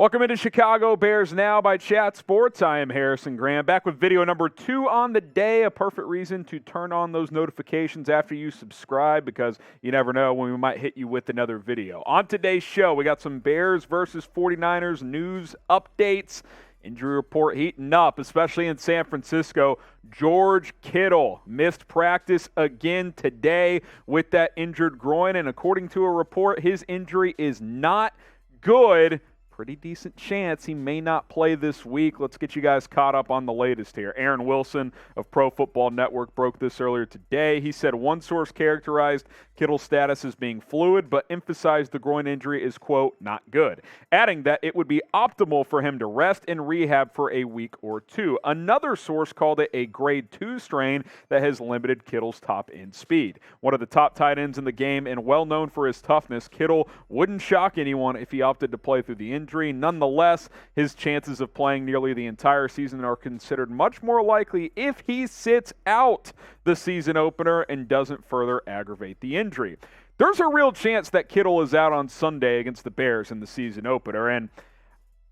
Welcome into Chicago Bears Now by Chat Sports. I am Harrison Graham, back with video number 2 on the day. A perfect reason to turn on those notifications after you subscribe, because you never know when we might hit you with another video. On today's show, we got some Bears versus 49ers news updates. Injury report heating up, especially in San Francisco. George Kittle missed practice again today with that injured groin, and according to a report, his injury is not good. Pretty decent chance he may not play this week. Let's get you guys caught up on the latest here. Aaron Wilson of Pro Football Network broke this earlier today. He said one source characterized Kittle's status as being fluid, but emphasized the groin injury is, quote, not good, adding that it would be optimal for him to rest and rehab for a week or two. Another source called it a grade 2 strain that has limited Kittle's top end speed. One of the top tight ends in the game and well known for his toughness, Kittle wouldn't shock anyone if he opted to play through the injury. Nonetheless, his chances of playing nearly the entire season are considered much more likely if he sits out the season opener and doesn't further aggravate the injury. There's a real chance that Kittle is out on Sunday against the Bears in the season opener, and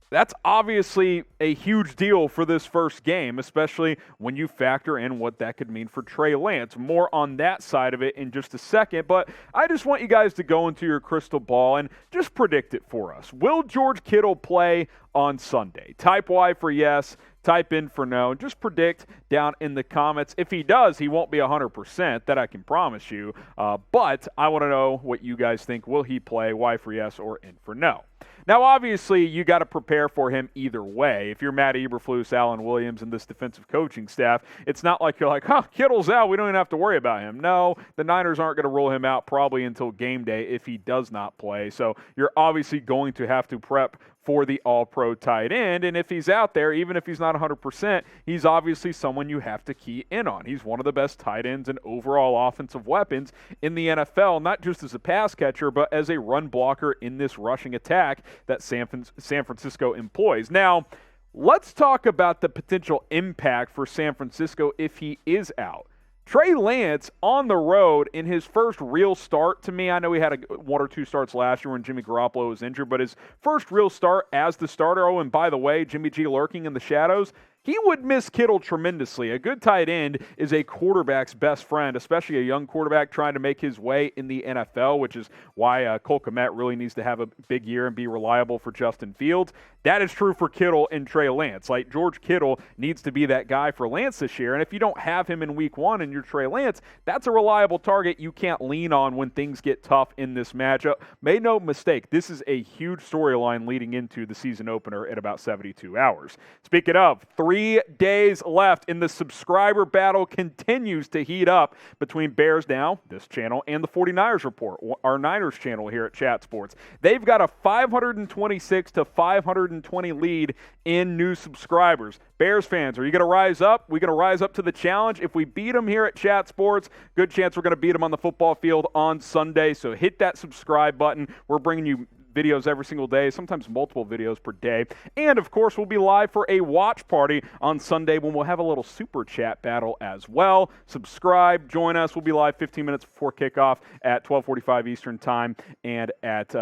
that's obviously a huge deal for this first game, especially when you factor in what that could mean for Trey Lance. More on that side of it in just a second, but I just want you guys to go into your crystal ball and just predict it for us. Will George Kittle play on Sunday? Type Y for yes, type in for no, and just predict down in the comments. If he does, he won't be 100%, that I can promise you, but I want to know what you guys think. Will he play? Y for yes or in for no? Now, obviously, you got to prepare for him either way. If you're Matt Eberflus, Alan Williams, and this defensive coaching staff, it's not like you're like, Kittle's out, we don't even have to worry about him. No, the Niners aren't going to rule him out probably until game day if he does not play. So you're obviously going to have to prep for the all-pro tight end, and if he's out there, even if he's not 100%, he's obviously someone you have to key in on. He's one of the best tight ends and overall offensive weapons in the NFL, not just as a pass catcher, but as a run blocker in this rushing attack that San Francisco employs. Now, let's talk about the potential impact for San Francisco if he is out. Trey Lance on the road in his first real start, to me, I know he had one or two starts last year when Jimmy Garoppolo was injured, but his first real start as the starter, oh, and by the way, Jimmy G lurking in the shadows, he would miss Kittle tremendously. A good tight end is a quarterback's best friend, especially a young quarterback trying to make his way in the NFL, which is why Cole Kmet really needs to have a big year and be reliable for Justin Fields. That is true for Kittle and Trey Lance. Like, George Kittle needs to be that guy for Lance this year, and if you don't have him in week 1 and you're Trey Lance, that's a reliable target you can't lean on when things get tough in this matchup. Make no mistake, this is a huge storyline leading into the season opener at about 72 hours. Speaking of, 3 days left, and the subscriber battle continues to heat up between Bears Now, this channel, and the 49ers Report, our Niners channel here at Chat Sports. They've got a 526 to 520 lead in new subscribers. Bears fans, are you going to rise up? We're going to rise up to the challenge. If we beat them here at Chat Sports, good chance we're going to beat them on the football field on Sunday. So hit that subscribe button. We're bringing you videos every single day, sometimes multiple videos per day. And, of course, we'll be live for a watch party on Sunday when we'll have a little super chat battle as well. Subscribe, join us. We'll be live 15 minutes before kickoff at 12:45 Eastern Time and at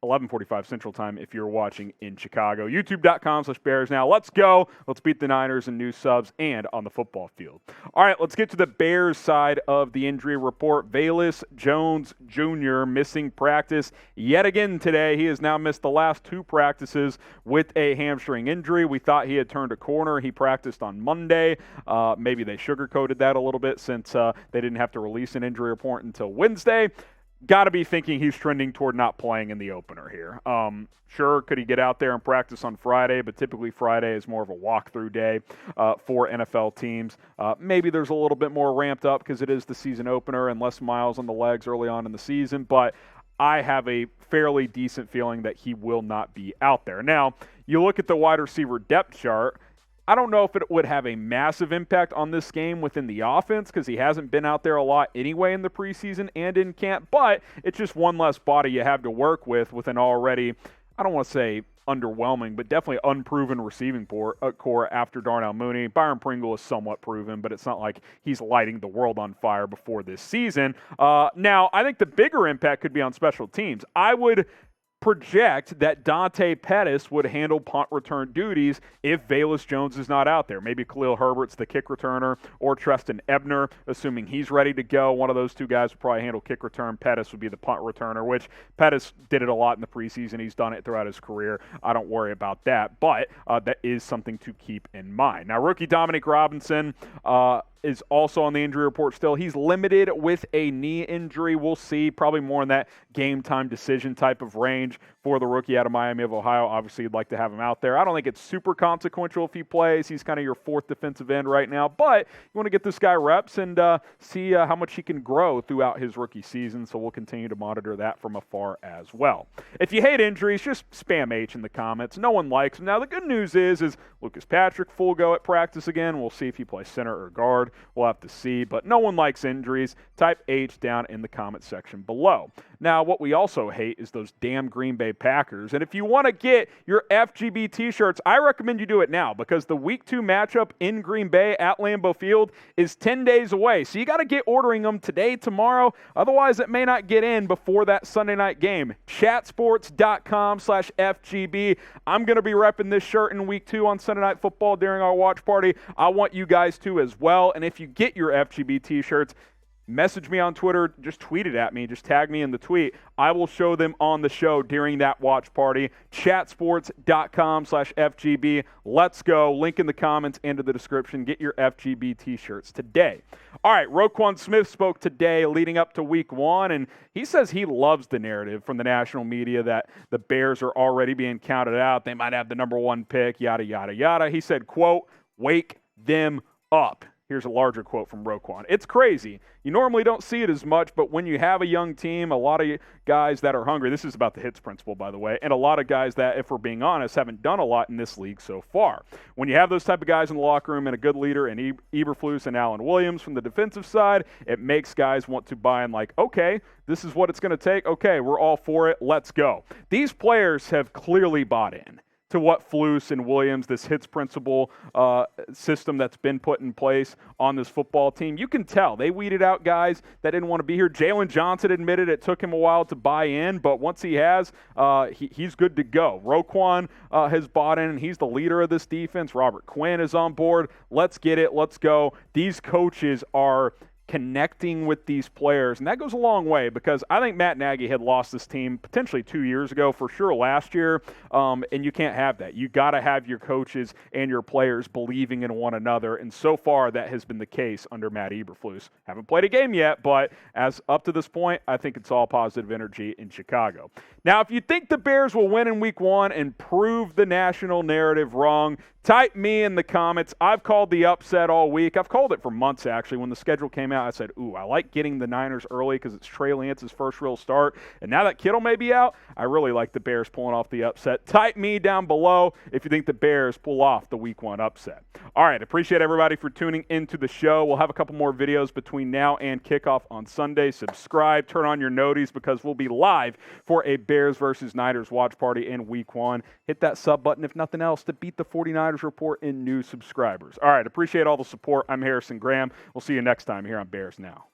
11:45 Central Time if you're watching in Chicago. YouTube.com/Bears Now. Let's go. Let's beat the Niners in new subs and on the football field. All right, let's get to the Bears side of the injury report. Velus Jones Jr. missing practice yet again today. He has now missed the last 2 practices with a hamstring injury. We thought he had turned a corner. He practiced on Monday. Maybe they sugarcoated that a little bit since they didn't have to release an injury report until Wednesday. Got to be thinking he's trending toward not playing in the opener here. Sure, could he get out there and practice on Friday, but typically Friday is more of a walkthrough day for NFL teams. Maybe there's a little bit more ramped up because it is the season opener and less miles on the legs early on in the season, but I have a fairly decent feeling that he will not be out there. Now, you look at the wide receiver depth chart, I don't know if it would have a massive impact on this game within the offense because he hasn't been out there a lot anyway in the preseason and in camp, but it's just one less body you have to work with an already, I don't want to say underwhelming, but definitely unproven receiving core after Darnell Mooney. Byron Pringle is somewhat proven, but it's not like he's lighting the world on fire before this season. Now, I think the bigger impact could be on special teams. I would project that Dante Pettis would handle punt return duties if Velus Jones is not out there. Maybe Khalil Herbert's the kick returner, or Treston Ebner, assuming he's ready to go. One of those two guys would probably handle kick return. Pettis would be the punt returner, which Pettis did it a lot in the preseason. He's done it throughout his career. I don't worry about that, but that is something to keep in mind. Now, rookie Dominique Robinson is also on the injury report still. He's limited with a knee injury. We'll see, probably more in that game-time decision type of range for the rookie out of Miami of Ohio. Obviously, you'd like to have him out there. I don't think it's super consequential if he plays. He's kind of your fourth defensive end right now, but you want to get this guy reps and see how much he can grow throughout his rookie season, so we'll continue to monitor that from afar as well. If you hate injuries, just spam H in the comments. No one likes him. Now, the good news is Lucas Patrick full go at practice again. We'll see if he plays center or guard. We'll have to see, but no one likes injuries. Type H down in the comment section below. Now, what we also hate is those damn Green Bay Packers. And if you want to get your FGB t-shirts, I recommend you do it now because the Week 2 matchup in Green Bay at Lambeau Field is 10 days away. So you got to get ordering them today, tomorrow. Otherwise, it may not get in before that Sunday night game. Chatsports.com/FGB. I'm going to be repping this shirt in Week 2 on Sunday Night Football during our watch party. I want you guys to as well. And if you get your FGB t-shirts, message me on Twitter, just tweet it at me, just tag me in the tweet. I will show them on the show during that watch party. Chatsports.com/FGB. Let's go. Link in the comments and in the description. Get your FGB t-shirts today. All right, Roquan Smith spoke today leading up to Week 1, and he says he loves the narrative from the national media that the Bears are already being counted out. They might have the number 1 pick, yada, yada, yada. He said, quote, "Wake them up." Here's a larger quote from Roquan. "It's crazy. You normally don't see it as much, but when you have a young team, a lot of guys that are hungry," this is about the hits principle, by the way, and a lot of guys that, if we're being honest, haven't done a lot in this league so far. When you have those type of guys in the locker room and a good leader in Eberflus and Allen Williams from the defensive side, it makes guys want to buy in like, okay, this is what it's going to take. Okay, we're all for it. Let's go. These players have clearly bought in to what Flus and Williams, this hits principle system that's been put in place on this football team. You can tell they weeded out guys that didn't want to be here. Jalen Johnson admitted it took him a while to buy in, but once he has, he's good to go. Roquan has bought in, and he's the leader of this defense. Robert Quinn is on board. Let's get it. Let's go. These coaches are connecting with these players, and that goes a long way because I think Matt Nagy had lost this team potentially 2 years ago, for sure last year, and you can't have that. You got to have your coaches and your players believing in one another, and so far that has been the case under Matt Eberflus. Haven't played a game yet, but as up to this point, I think it's all positive energy in Chicago. Now, if you think the Bears will win in Week 1 and prove the national narrative wrong, type me in the comments. I've called the upset all week. I've called it for months, actually. When the schedule came out, I said, ooh, I like getting the Niners early because it's Trey Lance's first real start. And now that Kittle may be out, I really like the Bears pulling off the upset. Type me down below if you think the Bears pull off the Week 1 upset. All right, appreciate everybody for tuning into the show. We'll have a couple more videos between now and kickoff on Sunday. Subscribe, turn on your noties because we'll be live for a Bears versus Niners watch party in Week 1. Hit that sub button, if nothing else, to beat the 49ers report in new subscribers. All right, appreciate all the support. I'm Harrison Graham. We'll see you next time here on Bears Now.